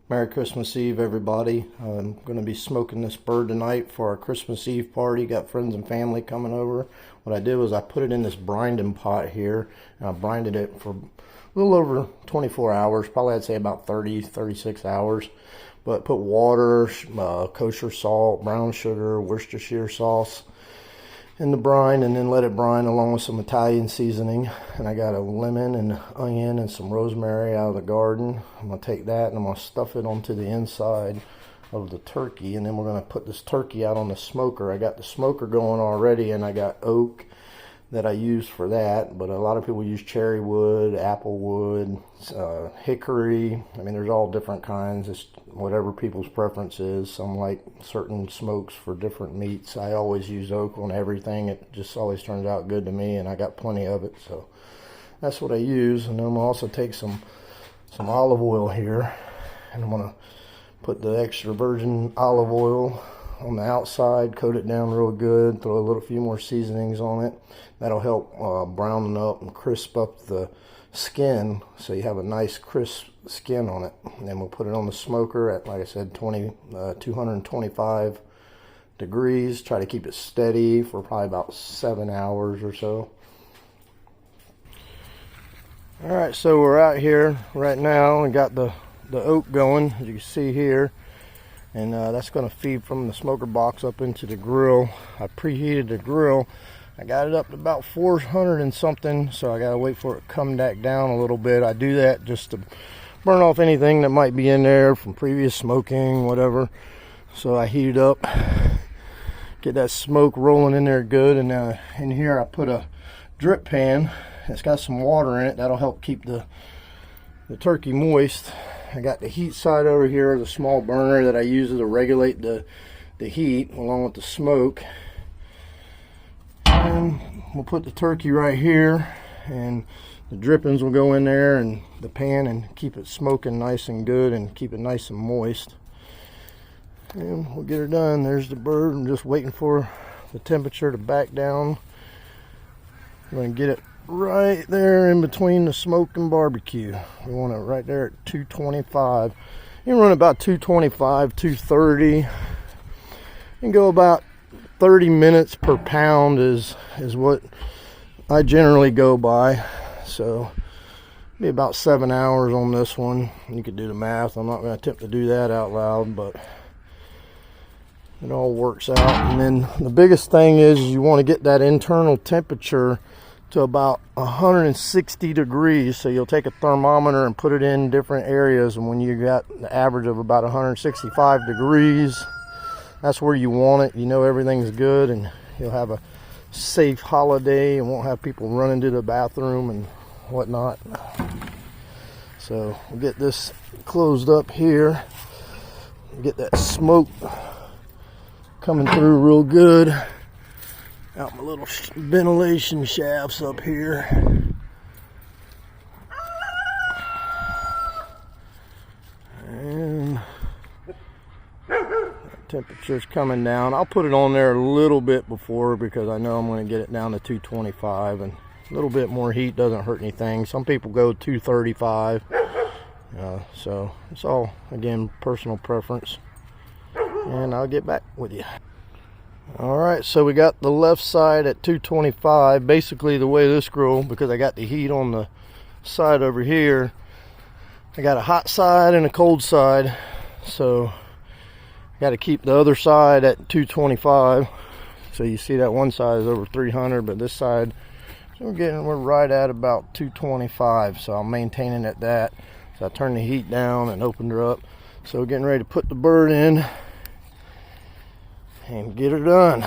Merry Christmas Eve, everybody. I'm going to be smoking this bird tonight for our Christmas Eve party. Got friends and family coming over. What I did was I put it in this brinding pot here, and I brinded it for a little over 24 hours, probably I'd say about 36 hours. But put water, kosher salt, brown sugar, Worcestershire sauce in the brine, and then let it brine along with some Italian seasoning. And I got a lemon and onion and some rosemary out of the garden. I'm going to take that and I'm going to stuff it onto the inside of the turkey, and then we're going to put this turkey out on the smoker. I got the smoker going already, and I got oak that I use for that, but a lot of people use cherry wood, apple wood, hickory. I mean, there's all different kinds. It's whatever people's preference is. Some like certain smokes for different meats. I always use oak on everything. It just always turns out good to me, and I got plenty of it, so that's what I use. And then I'm gonna also take some olive oil here, and I'm gonna put the extra virgin olive oil on the outside, coat it down real good, throw a few more seasonings on it. That'll help brown up and crisp up the skin, so you have a nice crisp skin on it. And then we'll put it on the smoker at, like I said, 225 degrees. Try to keep it steady for probably about 7 hours or so. All right, so we're out here right now and got the oak going, as you can see here. And that's going to feed from the smoker box up into the grill. I preheated the grill. I got it up to about 400 and something, so I got to wait for it to come back down a little bit. I do that just to burn off anything that might be in there from previous smoking, whatever. So I heat it up, get that smoke rolling in there good. And in here I put a drip pan. It's got some water in it. That'll help keep the turkey moist. I got the heat side over here, the small burner that I use to regulate the heat along with the smoke. And we'll put the turkey right here, and the drippings will go in there and the pan and keep it smoking nice and good and keep it nice and moist. And we'll get her done. There's the bird. I'm just waiting for the temperature to back down. I'm going to get it right there in between the smoke and barbecue. We want it right there at 225. You can run about 225, 230, and go about 30 minutes per pound is what I generally go by. So be about 7 hours on this one. You could do the math. I'm not going to attempt to do that out loud, but it all works out. And then the biggest thing is you want to get that internal temperature to about 160 degrees. So you'll take a thermometer and put it in different areas, and when you got the average of about 165 degrees, that's where you want it. You know everything's good, and you'll have a safe holiday and won't have people running to the bathroom and whatnot. So we'll get this closed up here, get that smoke coming through real good out my little ventilation shafts up here. And temperature's coming down. I'll put it on there a little bit before, because I know I'm going to get it down to 225, and a little bit more heat doesn't hurt anything. Some people go 235. So it's all, again, personal preference. And I'll get back with you. Alright, so we got the left side at 225. Basically the way this grill, because I got the heat on the side over here, I got a hot side and a cold side, so I got to keep the other side at 225. So you see that one side is over 300, but this side, so we're right at about 225, so I'm maintaining at that. So I turned the heat down and opened her up. So we're getting ready to put the bird in and get her done.